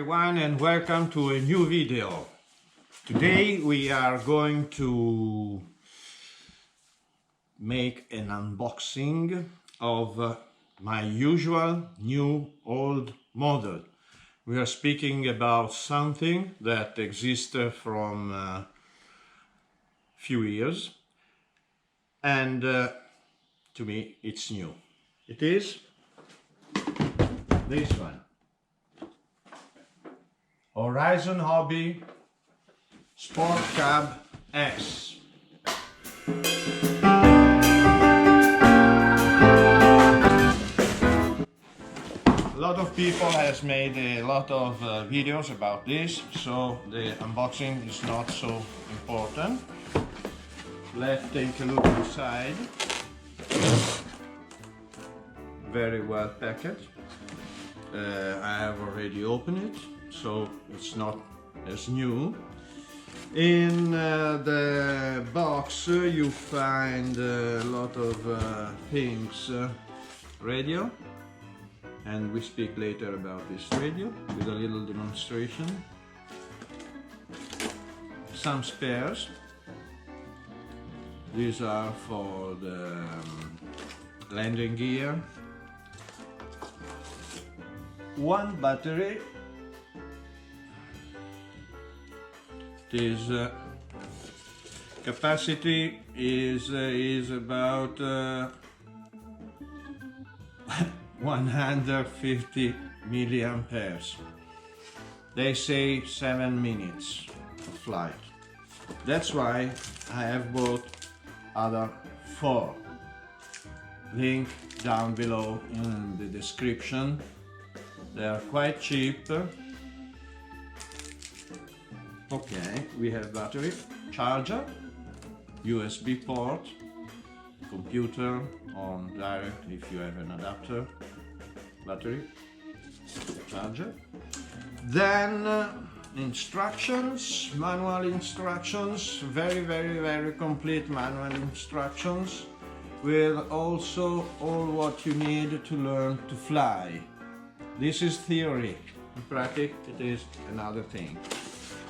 everyone and welcome to a new video. Today we are going to make an unboxing of my usual new old model. We are speaking about something that exists from a few years and to me it's new. It is this one. Horizon Hobby Sport Cab S. A lot of people has made a lot of videos about this, so the unboxing is not so important. Let's take a look inside. Very well packaged. I have already opened it, so it's not as new. In the box you find a lot of things. Radio, and we speak later about this radio with a little demonstration. Some spares. These are for the landing gear. One battery. This capacity is about 150 milliamperes. They say 7 minutes of flight. That's why I have bought other 4. Link down below in the description. They are quite cheap. Okay, we have battery, charger, USB port, computer on direct if you have an adapter, battery, charger. Then instructions, manual instructions, very complete manual instructions with also all what you need to learn to fly. This is theory. In practice it is another thing.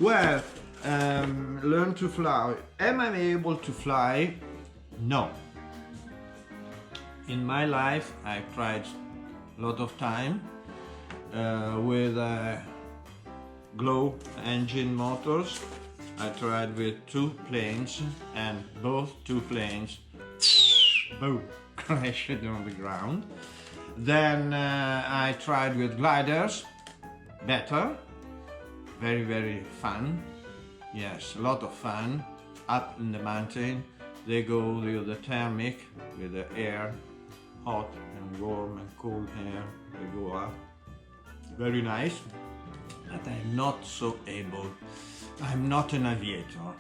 Well, learn to fly. Am I able to fly? No. In my life I tried a lot of time with glow engine motors. I tried with 2 planes and both 2 planes boom, crashed on the ground. Then I tried with gliders, better, very fun, yes, a lot of fun, up in the mountain. They go with the thermic, with the air, hot and warm and cold air, they go up, very nice, but I'm not so able, I'm not an aviator.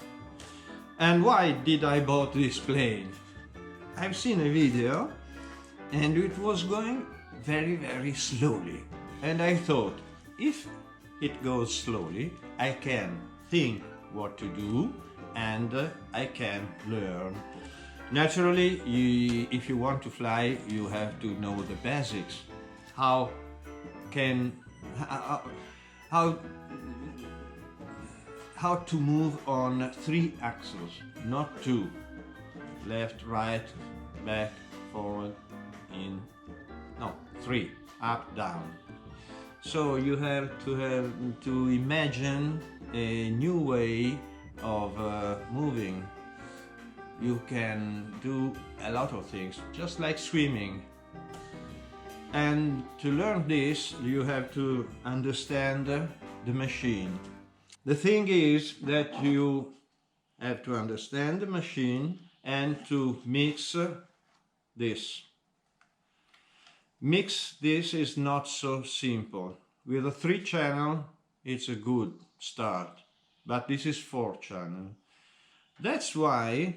And why did I bought this plane? I've seen a video and it was going very slowly, and I thought, if it goes slowly, I can think what to do and I can learn. Naturally, if you want to fly, you have to know the basics. How to move on 3 axles, not 2. Left, right, back, forward, in, no, 3, up, down. So you have to imagine a new way of moving. You can do a lot of things, just like swimming. And to learn this, you have to understand the machine. The thing is that you have to understand the machine and to mix this. Mix this is not so simple. With a 3 channel, it's a good start, but this is 4 channel. That's why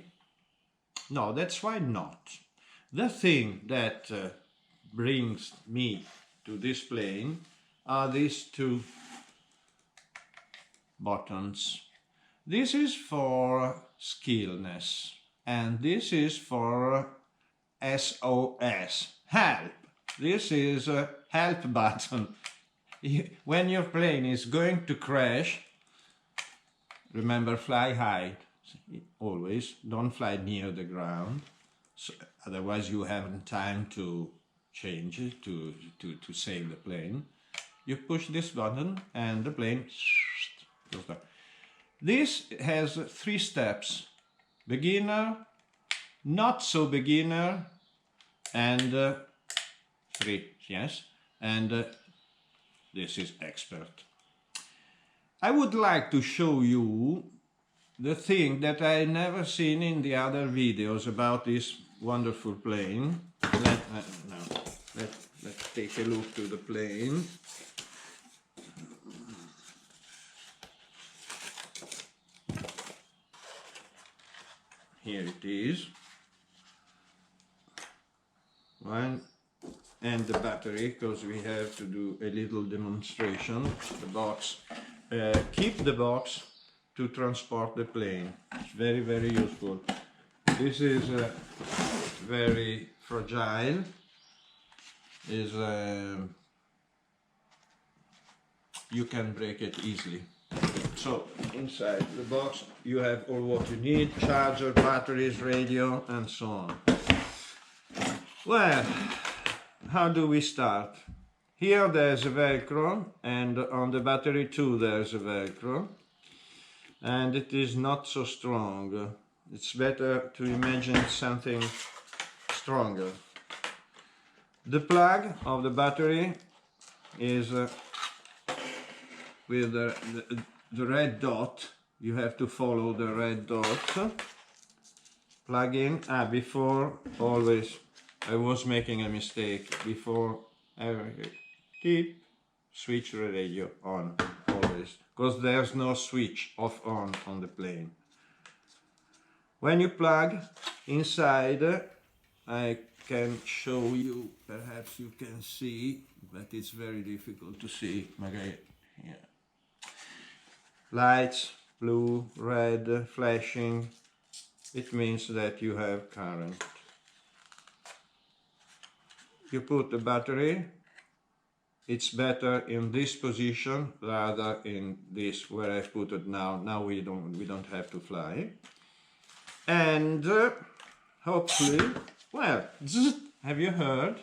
not. The thing that brings me to this plane are these 2 buttons. This is for skillness and this is for SOS, help. This is a help button. when your plane is going to crash, remember, fly high. Always don't fly near the ground, so otherwise you haven't time to change it, to save the plane. You push this button and the plane goes down. This has 3 steps: beginner, not so beginner, and 3, yes, and this is expert. I would like to show you the thing that I never seen in the other videos about this wonderful plane. Let's take a look to the plane. Here it is. One, and the battery, because we have to do a little demonstration. The box, keep the box to transport the plane. It's very, very useful. This is very fragile. You can break it easily. So inside the box you have all what you need: charger, batteries, radio, and so on. Well, how do we start? Here there's a Velcro, and on the battery too there's a Velcro, and it is not so strong. It's better to imagine something stronger. The plug of the battery is with the red dot. You have to follow the red dot. Plug in. Before, always, I was making a mistake. Before keep switch the radio on, always, because there's no switch off on the plane. When you plug inside, I can show you, perhaps you can see, but it's very difficult to see. Okay, yeah. Lights, blue, red, flashing. It means that you have current. You put the battery. It's better in this position rather in this where I've put it now. Now we don't have to fly. And hopefully, well, have you heard?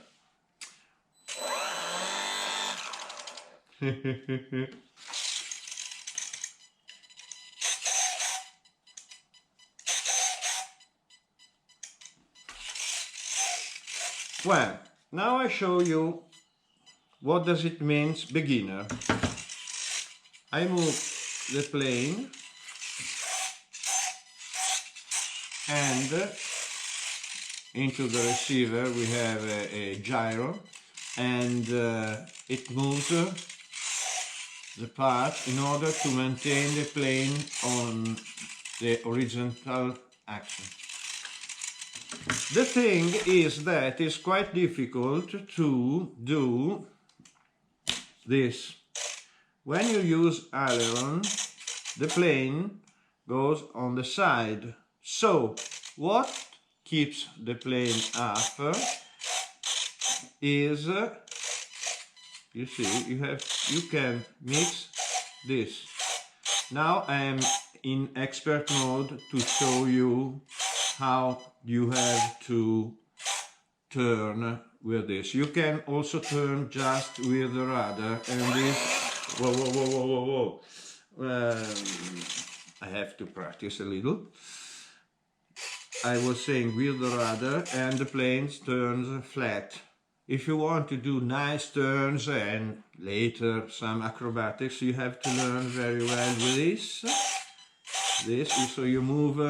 Well, now I show you what does it mean beginner. I move the plane and into the receiver we have a gyro, and it moves the part in order to maintain the plane on the horizontal axis. The thing is that it's quite difficult to do this. When you use aileron, the plane goes on the side. So what keeps the plane up is, you see, you can mix this. Now I am in expert mode to show you how you have to turn with this. You can also turn just with the rudder, and this, whoa. I have to practice a little. I was saying with the rudder, and the plane turns flat. If you want to do nice turns and later some acrobatics, you have to learn very well with this. So you move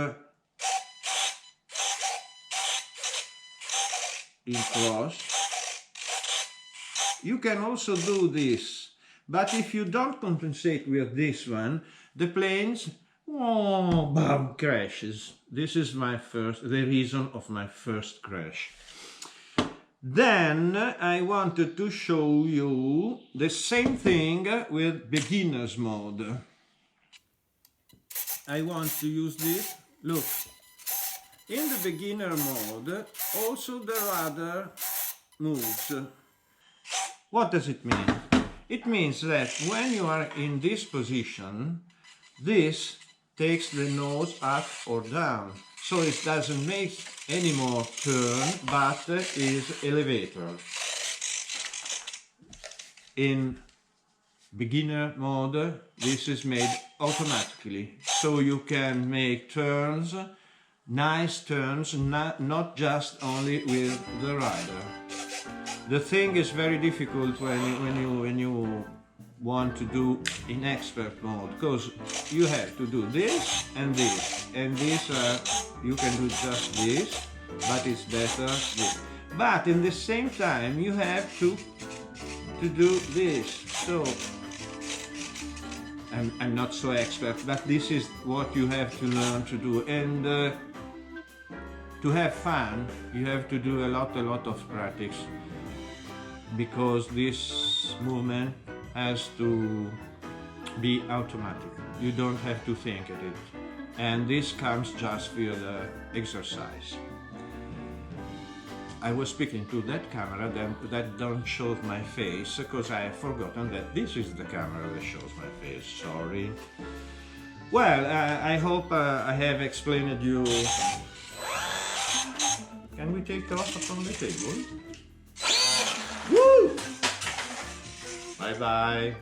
in cross. You can also do this, but if you don't compensate with this one, the planes bam, crashes. This is the reason of my first crash. Then I wanted to show you the same thing with beginner's mode. I want to use this. Look, in the beginner mode, also the rudder moves. What does it mean? It means that when you are in this position, this takes the nose up or down. So it doesn't make any more turn, but is elevator. In beginner mode, this is made automatically. So you can make turns, nice turns, not just only with the rider. The thing is very difficult when you want to do in expert mode, because you have to do this, and this you can do just this, but it's better this. But in the same time you have to do this. So I'm not so expert, but this is what you have to learn to do, and to have fun you have to do a lot of practice, because this movement has to be automatic. You don't have to think at it, and this comes just with the exercise. I was speaking to that camera that don't show my face, because I have forgotten that this is the camera that shows my face. Sorry. Well, I hope I have explained you. Can we take off from the table? Woo! Bye bye.